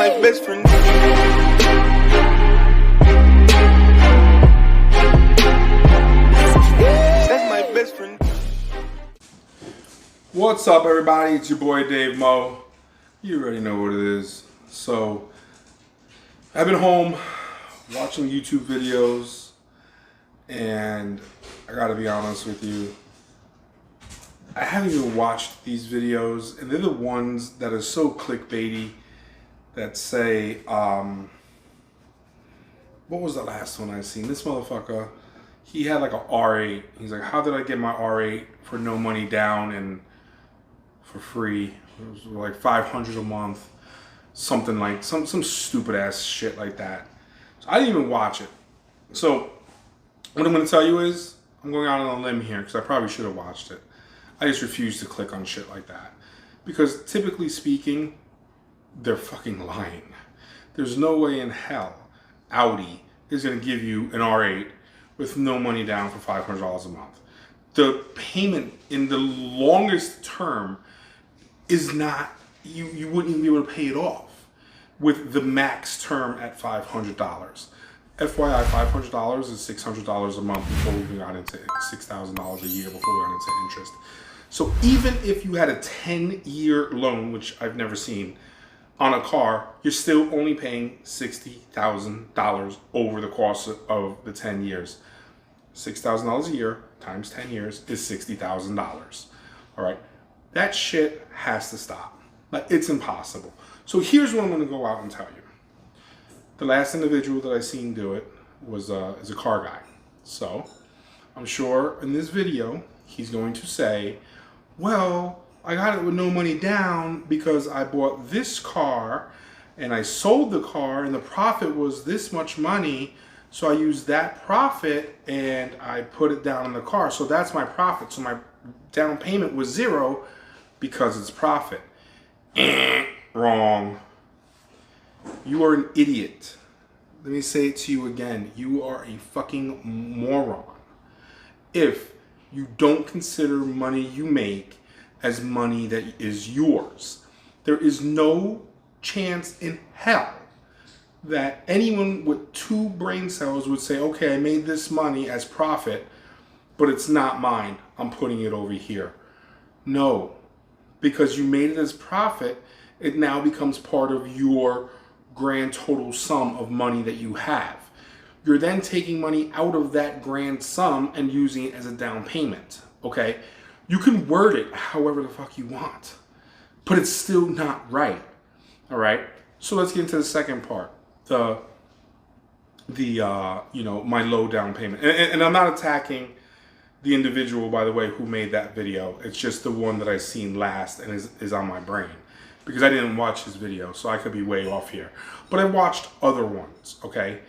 my best friend. That's my best friend. What's up, everybody? It's your boy Dave Mo. You already know what it is. So, I've been home watching YouTube videos, and I gotta be honest with you, I haven't even watched these videos, and they're the ones that are so clickbaity that say, what was the last one I seen? This motherfucker, he had like a R8. He's like, how did I get my R8 for no money down and for free? It was like $500 a month, something like, some stupid ass shit like that. So I didn't even watch it. So what I'm gonna tell you is, I'm going out on a limb here because I probably should have watched it. I just refuse to click on shit like that. Because typically speaking, they're fucking lying. There's no way in hell Audi is going to give you an R8 with no money down for $500 a month. The payment in the longest term is not, you wouldn't even be able to pay it off with the max term at $500. FYI, $500 is $600 a month before we even got into $6,000 a year before we got into interest. So even if you had a 10-year loan, which I've never seen, on a car, you're still only paying $60,000 over the course of the 10 years. $6,000 a year times 10 years is $60,000. All right, that shit has to stop. Like, it's impossible. So here's what I'm going to go out and tell you. The last individual that I seen do it is a car guy. So I'm sure in this video he's going to say, well, I got it with no money down because I bought this car and I sold the car and the profit was this much money. So I used that profit and I put it down in the car. So that's my profit. So my down payment was $0 because it's profit. Wrong. You are an idiot. Let me say it to you again. You are a fucking moron if you don't consider money you make as money that is yours. There is no chance in hell that anyone with 2 brain cells would say, okay, I made this money as profit, but it's not mine. I'm putting it over here. No, because you made it as profit, it now becomes part of your grand total sum of money that you have. You're then taking money out of that grand sum and using it as a down payment, okay? You can word it however the fuck you want, but it's still not right, all right? So let's get into the second part, my low down payment. And I'm not attacking the individual, by the way, who made that video. It's just the one that I seen last and is on my brain because I didn't watch his video, so I could be way off here. But I watched other ones, okay?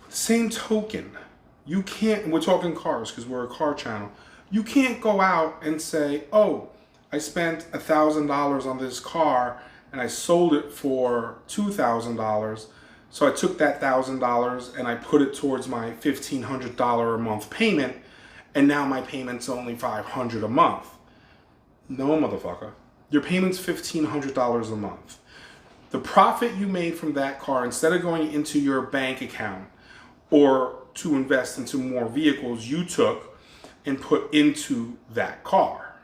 Same token, you can't, we're talking cars because we're a car channel. You can't go out and say, oh, I spent $1,000 on this car and I sold it for $2,000. So I took that $1,000 and I put it towards my $1,500 a month payment. And now my payment's only $500 a month. No, motherfucker. Your payment's $1,500 a month. The profit you made from that car, instead of going into your bank account or to invest into more vehicles, you took and put into that car,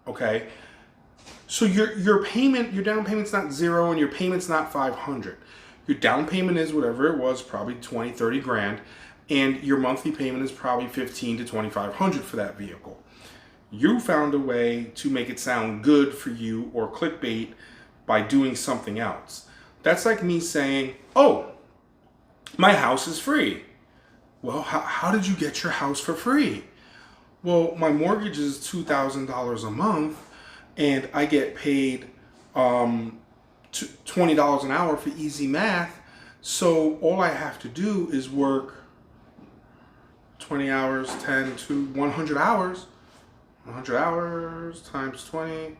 okay? So your payment, your down payment's not $0 and your payment's not $500. Your down payment is whatever it was, probably 20, 30 grand, and your monthly payment is probably $1,500 to $2,500 for that vehicle. You found a way to make it sound good for you or clickbait by doing something else. That's like me saying, oh, my house is free. Well, how did you get your house for free? Well, my mortgage is $2,000 a month, and I get paid $20 an hour for easy math. So all I have to do is work 20 hours, 10 to 100 hours. 100 hours times 20.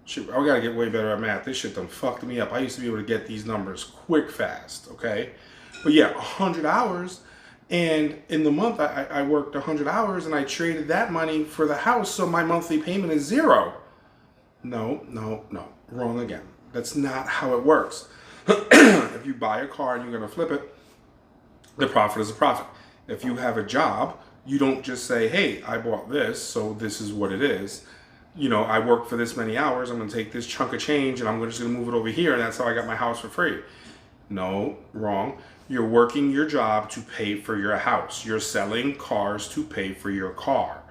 Shit, I gotta get way better at math. This shit done fucked me up. I used to be able to get these numbers quick, fast, okay? But yeah, 100 hours. And in the month, I worked 100 hours and I traded that money for the house, so my monthly payment is $0. No, wrong again. That's not how it works. If you buy a car and you're going to flip it, the profit is a profit. If you have a job, you don't just say, hey, I bought this, so this is what it is. You know, I work for this many hours, I'm going to take this chunk of change and I'm just going to move it over here, and that's how I got my house for free. No, wrong. You're working your job to pay for your house. You're selling cars to pay for your car.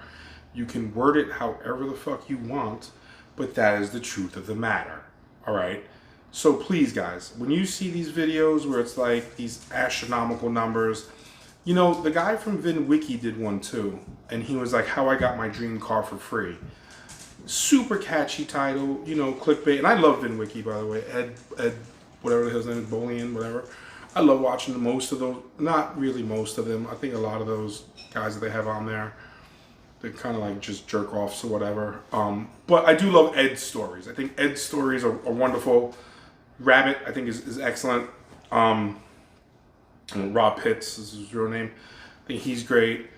You can word it however the fuck you want, but that is the truth of the matter. All right? So please, guys, when you see these videos where it's like these astronomical numbers, you know, the guy from VinWiki did one too, and he was like, how I got my dream car for free. Super catchy title, you know, clickbait. And I love VinWiki, by the way. Ed, whatever his name is, Bolian, whatever. I love watching most of those. Not really most of them. I think a lot of those guys that they have on there, they kind of like just jerk offs or whatever. But I do love Ed's stories. I think Ed's stories are wonderful. Rabbit, I think, is excellent. Rob Pitts is his real name. I think he's great.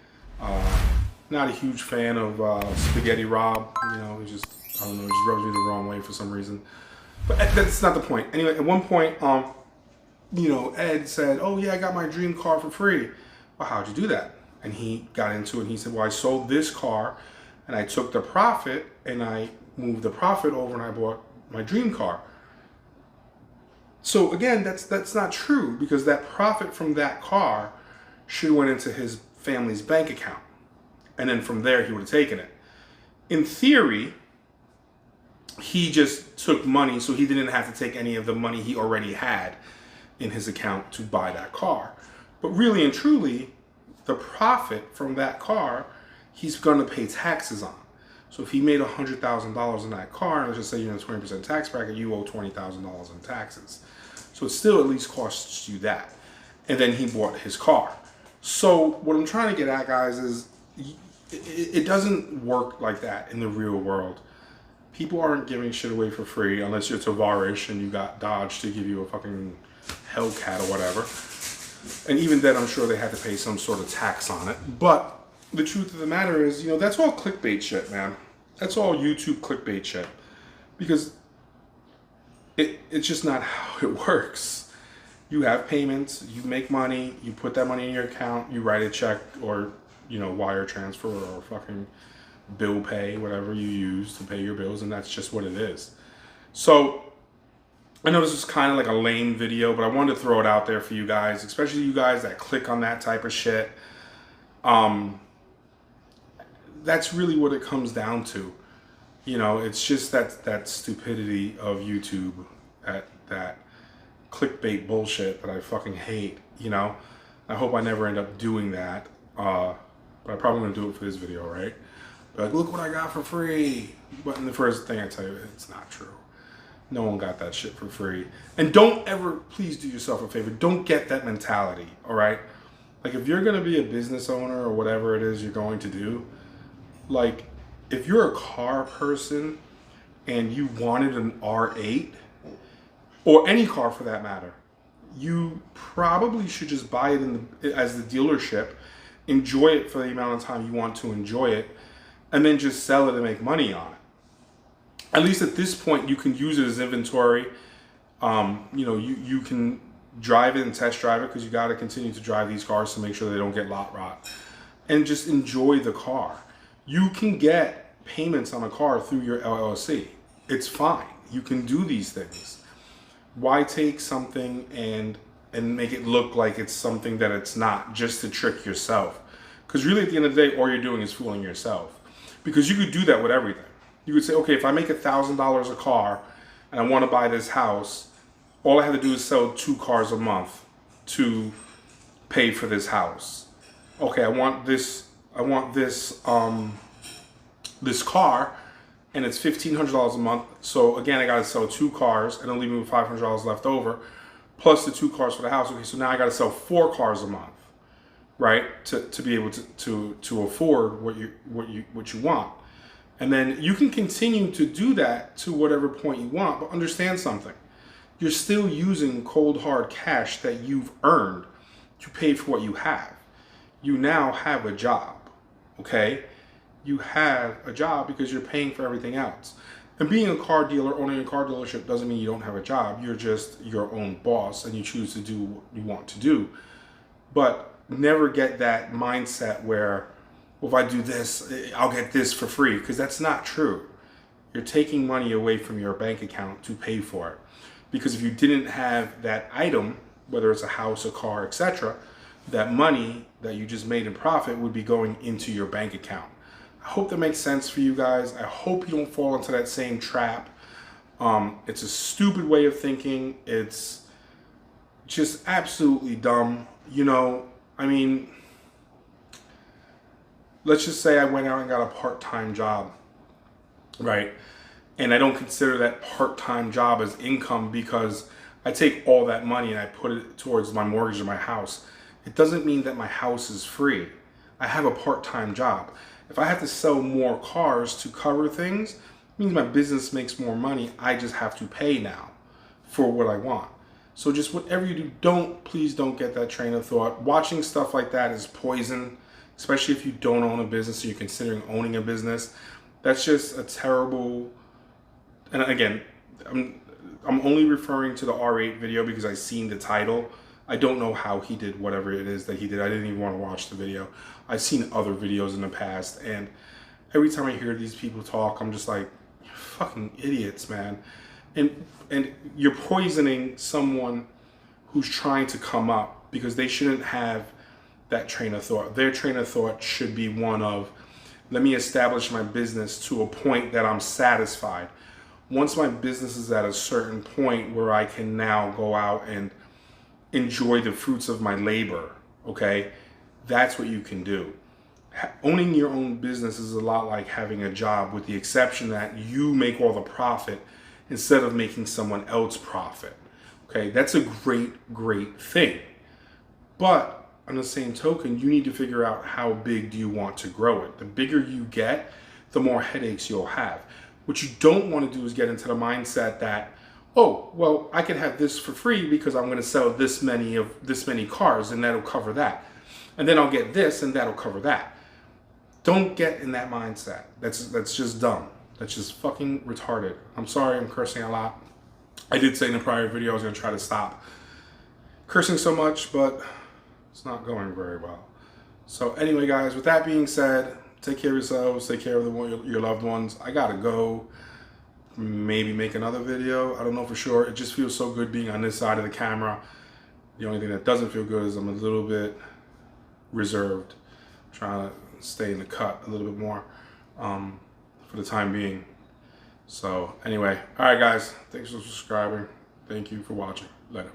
Not a huge fan of Spaghetti Rob. You know, he just, I don't know, he just rubs me the wrong way for some reason. But that's not the point. Anyway, at one point, you know, Ed said, oh yeah, I got my dream car for free. Well, how'd you do that? And he got into it and he said, well, I sold this car and I took the profit and I moved the profit over and I bought my dream car. So again, that's not true, because that profit from that car should have went into his family's bank account. And then from there, he would have taken it. In theory, he just took money, so he didn't have to take any of the money he already had in his account to buy that car. But really and truly, the profit from that car, he's going to pay taxes on. So if he made $100,000 in that car, and let's just say you're in a 20% tax bracket, you owe $20,000 in taxes. So it still at least costs you that. And then he bought his car. So what I'm trying to get at, guys, is it doesn't work like that in the real world. People aren't giving shit away for free unless you're Tavarish and you got Dodge to give you a fucking Hellcat or whatever. And even then, I'm sure they had to pay some sort of tax on it. But the truth of the matter is, you know, that's all clickbait shit, man. That's all YouTube clickbait shit. Because it's just not how it works. You have payments, you make money, you put that money in your account, you write a check or, you know, wire transfer or fucking bill pay, whatever you use to pay your bills, and that's just what it is. So I know this is kind of like a lame video, but I wanted to throw it out there for you guys, especially you guys that click on that type of shit. That's really what it comes down to. You know, it's just that stupidity of YouTube, that clickbait bullshit that I fucking hate, you know? I hope I never end up doing that, but I'm probably gonna do it for this video, right? Like, look what I got for free. But the first thing I tell you, it's not true. No one got that shit for free. And don't ever, please do yourself a favor, don't get that mentality, all right? Like, if you're gonna be a business owner or whatever it is you're going to do, like, if you're a car person and you wanted an R8, or any car for that matter, you probably should just buy it as the dealership, enjoy it for the amount of time you want to enjoy it, and then just sell it and make money on it. At least at this point, you can use it as inventory. You know, you can drive it and test drive it, because you got to continue to drive these cars to make sure they don't get lot rot, and just enjoy the car. You can get payments on a car through your LLC. It's fine. You can do these things. Why take something and make it look like it's something that it's not, just to trick yourself? Because really, at the end of the day, all you're doing is fooling yourself. Because you could do that with everything. You could say, okay, if I make $1,000 a car and I want to buy this house, all I have to do is sell 2 cars a month to pay for this house. Okay, I want this car, and it's $1,500 a month. So again, I got to sell 2 cars, and it'll leave me with $500 left over, plus the 2 cars for the house. Okay, so now I got to sell 4 cars a month, right? To be able to afford what you want. And then you can continue to do that to whatever point you want, but understand something. You're still using cold hard cash that you've earned to pay for what you have. You now have a job, okay? You have a job because you're paying for everything else. And being a car dealer, owning a car dealership doesn't mean you don't have a job. You're just your own boss and you choose to do what you want to do. But never get that mindset where, well, if I do this, I'll get this for free, because that's not true. You're taking money away from your bank account to pay for it. Because if you didn't have that item, whether it's a house, a car, etc., that money that you just made in profit would be going into your bank account. I hope that makes sense for you guys. I hope you don't fall into that same trap. It's a stupid way of thinking. It's just absolutely dumb. You know, I mean, let's just say I went out and got a part-time job, right? And I don't consider that part-time job as income because I take all that money and I put it towards my mortgage of my house. It doesn't mean that my house is free. I have a part-time job. If I have to sell more cars to cover things, it means my business makes more money. I just have to pay now for what I want. So just whatever you do, please don't get that train of thought. Watching stuff like that is poison, especially if you don't own a business or you're considering owning a business. That's just a terrible, and again, I'm only referring to the R8 video because I seen the title. I don't know how he did whatever it is that he did. I didn't even want to watch the video. I've seen other videos in the past, and every time I hear these people talk, I'm just like, you're fucking idiots, man. And you're poisoning someone who's trying to come up, because they shouldn't have that train of thought. Their train of thought should be one of, let me establish my business to a point that I'm satisfied. Once my business is at a certain point where I can now go out and enjoy the fruits of my labor, okay, that's what you can do. Owning your own business is a lot like having a job, with the exception that you make all the profit instead of making someone else profit. Okay, that's a great thing. But on the same token, you need to figure out how big do you want to grow it. The bigger you get, the more headaches you'll have. What you don't want to do is get into the mindset that, oh, well, I can have this for free because I'm going to sell this many cars and that'll cover that. And then I'll get this and that'll cover that. Don't get in that mindset. That's just dumb. That's just fucking retarded. I'm sorry, I'm cursing a lot. I did say in the prior video I was going to try to stop cursing so much, but it's not going very well. So anyway, guys, with that being said, take care of yourselves, take care of your loved ones. I gotta go, maybe make another video. I don't know for sure. It just feels so good being on this side of the camera. The only thing that doesn't feel good is I'm a little bit reserved, trying to stay in the cut a little bit more for the time being. So anyway, all right, guys, thanks for subscribing. Thank you for watching. Later.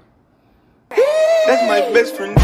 That's my best friend.